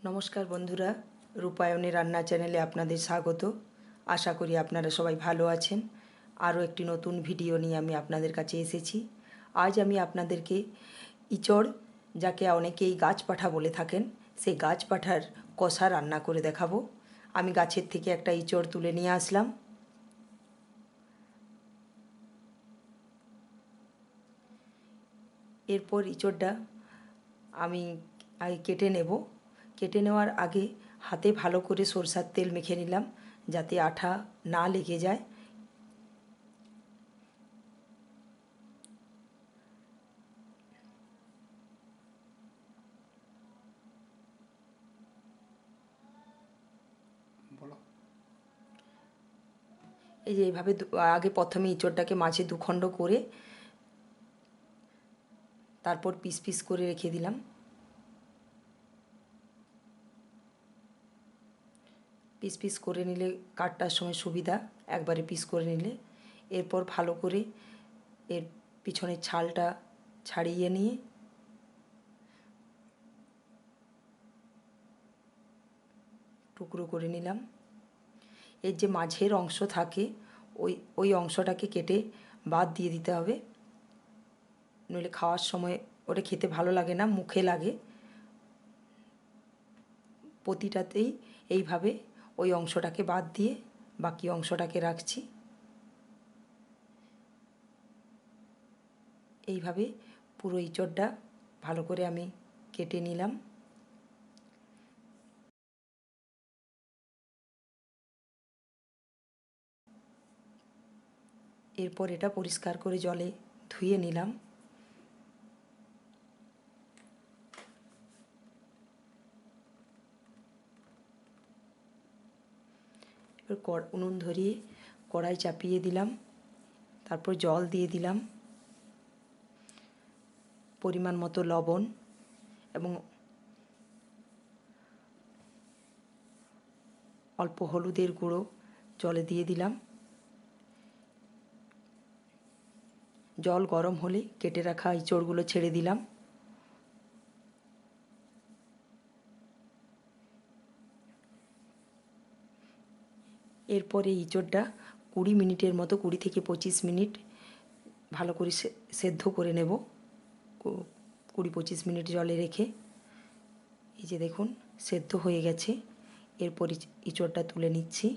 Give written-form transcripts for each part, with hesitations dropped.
নমস্কার বন্ধুরা, রূপায়ণী রান্না চ্যানেলে আপনাদের স্বাগত। আশা করি আপনারা সবাই ভালো আছেন। আরও একটি নতুন ভিডিও নিয়ে আমি আপনাদের কাছে এসেছি। আজ আমি আপনাদেরকে ইঁচড়, যাকে অনেকেই গাছ পাঁঠা বলে থাকেন, সেই গাছ পাঁঠার কষা রান্না করে দেখাবো। আমি গাছের থেকে একটা ইঁচড় তুলে নিয়ে আসলাম। এরপর ইঁচড়টা আমি আগে কেটে নেব। কেটে নেওয়ার আগে হাতে ভালো করে সরষার তেল মেখে নিলাম, যাতে আঠা না লেগে যায়। এই যে এইভাবে আগে প্রথমে ইঁচড়টাকে মাঝে দুখণ্ড করে তারপর পিস পিস করে রেখে দিলাম। পিস পিস করে নিলে কাটার সময় সুবিধা, একবারে পিস করে নিলে। এরপর ভালো করে এর পিছনের ছালটা ছাড়িয়ে নিয়ে টুকরো করে নিলাম। এর যে মাঝের অংশ থাকে ওই অংশটাকে কেটে বাদ দিয়ে দিতে হবে, নইলে খাওয়ার সময় ওটা খেতে ভালো লাগে না, মুখে লাগে। প্রতিটাতেই এইভাবে ওই অংশটাকে বাদ দিয়ে বাকি অংশটাকে রাখছি। এইভাবে পুরো ইঁচড়টা ভালো করে আমি কেটে নিলাম। এরপর এটা পরিষ্কার করে জলে ধুয়ে নিলাম। এবার উনুন ধরিয়ে কড়াই চাপিয়ে দিলাম, তারপর জল দিয়ে দিলাম, পরিমাণ মতো লবণ এবং অল্প হলুদের গুঁড়ো জলে দিয়ে দিলাম। জল গরম হলে কেটে রাখা ইঁচড়গুলো ছেড়ে দিলাম। এরপর এই ইঁচড়টা 20 মিনিটের মতো, 20 থেকে 25 মিনিট ভালো করে সেদ্ধ করে নেব, 20-25 মিনিট জলে রেখে। এই যে দেখুন, সেদ্ধ হয়ে গেছে। এরপর ইঁচড়টা তুলে নিচ্ছি।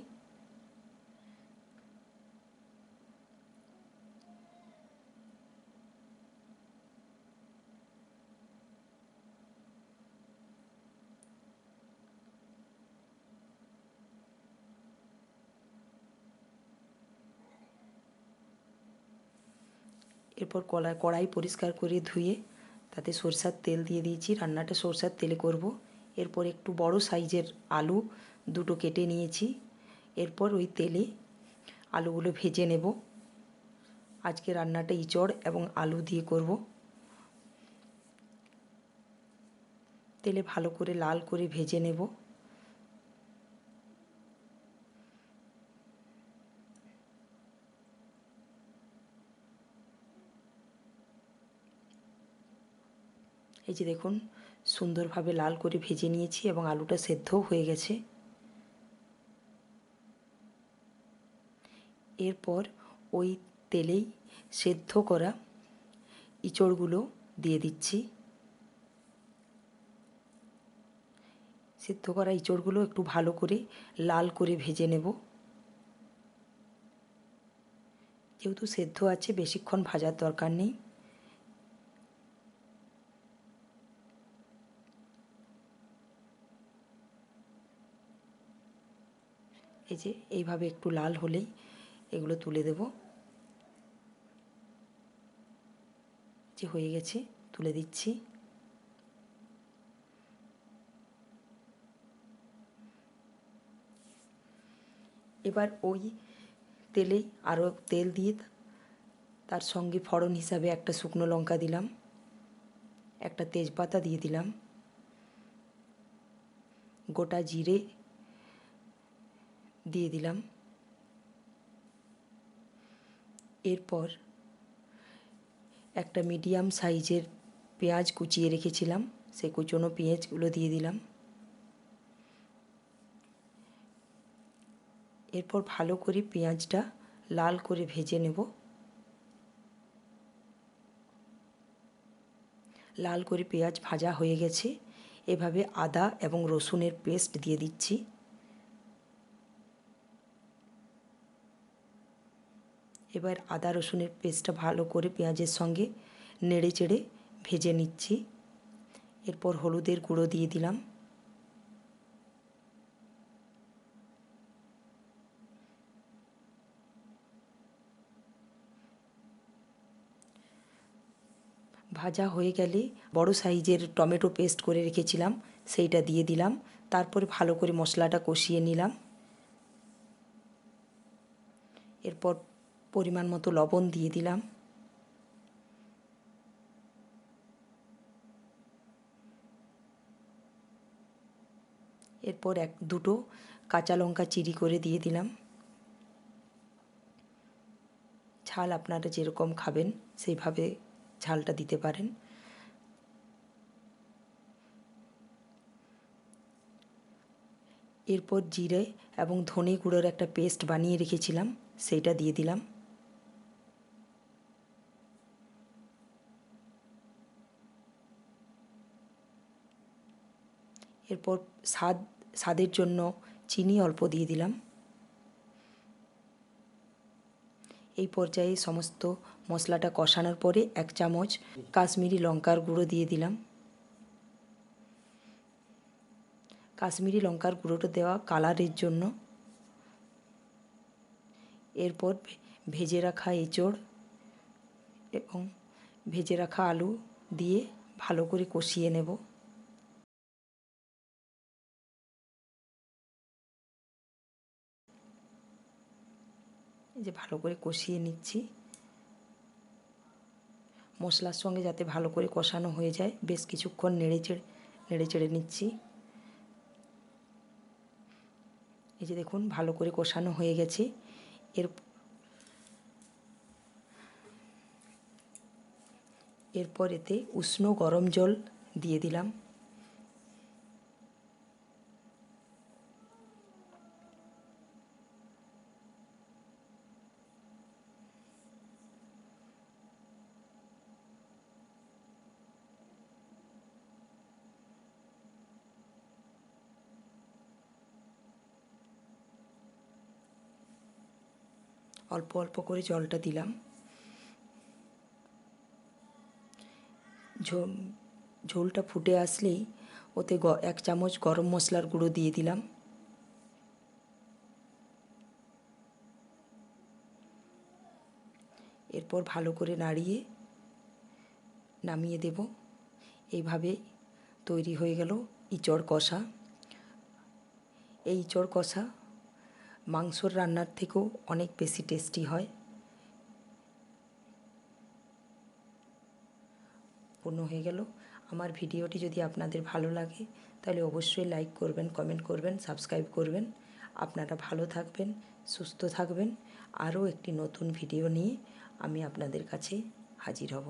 এরপর কড়াই পরিষ্কার করে ধুয়ে তাতে সরষার তেল দিয়ে দিয়েছি। রান্নাটা সরষার তেলে করব। এরপর একটু বড় সাইজের আলু দুটো কেটে নিয়েছি। এরপর ওই তেলে আলুগুলো ভেজে নেব। আজকে রান্নাটা ইঁচড় এবং আলু দিয়ে করব। তেলে ভালো করে লাল করে ভেজে নেব। এই যে দেখুন, সুন্দরভাবে লাল করে ভেজে নিয়েছি এবং আলুটা সেদ্ধও হয়ে গেছে। এরপর ওই তেলেই সেদ্ধ করা ইঁচড়গুলো দিয়ে দিচ্ছি। সেদ্ধ করা ইঁচড়গুলো একটু ভালো করে লাল করে ভেজে নেব। যেহেতু সেদ্ধ আছে, বেশিক্ষণ ভাজার দরকার নেই। এই যে এইভাবে একটু লাল হলেই এগুলো তুলে দেব। যে হয়ে গেছে, তুলে দিচ্ছি। এবার ওই তেলেই আরও তেল দিয়ে তার সঙ্গে ফোড়ন হিসাবে একটা শুকনো লঙ্কা দিলাম, একটা তেজপাতা দিয়ে দিলাম, গোটা জিরে দিয়ে দিলাম। এরপর একটা মিডিয়াম সাইজের পেঁয়াজ কুচিয়ে রেখেছিলাম, সেই কুচনো পেঁয়াজগুলো দিয়ে দিলাম। এরপর ভালো করে পেঁয়াজটা লাল করে ভেজে নেব। লাল করে পেঁয়াজ ভাজা হয়ে গেছে। এভাবে আদা এবং রসুনের পেস্ট দিয়ে দিচ্ছি। এবার আদা রসুনের পেস্টটা ভালো করে পেঁয়াজের সঙ্গে নেড়ে চেড়ে ভেজে নিচ্ছি। এরপর হলুদের গুঁড়ো দিয়ে দিলাম। ভাজা হয়ে গেলে বড় সাইজের টমেটো পেস্ট করে রেখেছিলাম সেইটা দিয়ে দিলাম। তারপরে ভালো করে মশলাটা কষিয়ে নিলাম। এরপর পরিমাণ মতো লবণ দিয়ে দিলাম। এরপর দুটো কাঁচা লঙ্কা চিরি করে দিয়ে দিলাম। ঝাল আপনারা যেরকম খাবেন সেইভাবে ঝালটা দিতে পারেন। এরপর জিরে এবং ধনে গুঁড়োর একটা পেস্ট বানিয়ে রেখেছিলাম সেইটা দিয়ে দিলাম। এরপর স্বাদের জন্য চিনি অল্প দিয়ে দিলাম। এই পর্যায়ে সমস্ত মশলাটা কষানোর পরে 1 চামচ কাশ্মীরি লঙ্কার গুঁড়ো দিয়ে দিলাম। কাশ্মীরি লঙ্কার গুঁড়োটা দেওয়া কালারের জন্য। এরপর ভেজে রাখা এঁচোড় এবং ভেজে রাখা আলু দিয়ে ভালো করে কষিয়ে নেব। এই যে ভালো করে কষিয়ে নিচ্ছি। মশলার সঙ্গে যাতে ভালো করে কষানো হয়ে যায় বেশ কিছুক্ষণ নেড়ে চেড়ে নিচ্ছি। এই যে দেখুন ভালো করে কষানো হয়ে গেছে। এরপর এতে উষ্ণ গরম জল দিয়ে দিলাম। অল্প অল্প করে জলটা দিলাম। ঝোলটা ফুটে আসলেই ওতে 1 চামচ গরম মশলার গুঁড়ো দিয়ে দিলাম। এরপর ভালো করে নাড়িয়ে নামিয়ে দেব। এইভাবে তৈরি হয়ে গেল ইঁচড় কষা। এই ইঁচড় কষা মাংসর রান্নার থেকেও অনেক বেশি টেস্টি হয়। পূর্ণ হয়ে গেল। আমার ভিডিওটি যদি আপনাদের ভালো লাগে তাহলে অবশ্যই লাইক করবেন, কমেন্ট করবেন, সাবস্ক্রাইব করবেন। আপনারা ভালো থাকবেন, সুস্থ থাকবেন। আরও একটি নতুন ভিডিও নিয়ে আমি আপনাদের কাছে হাজির হব।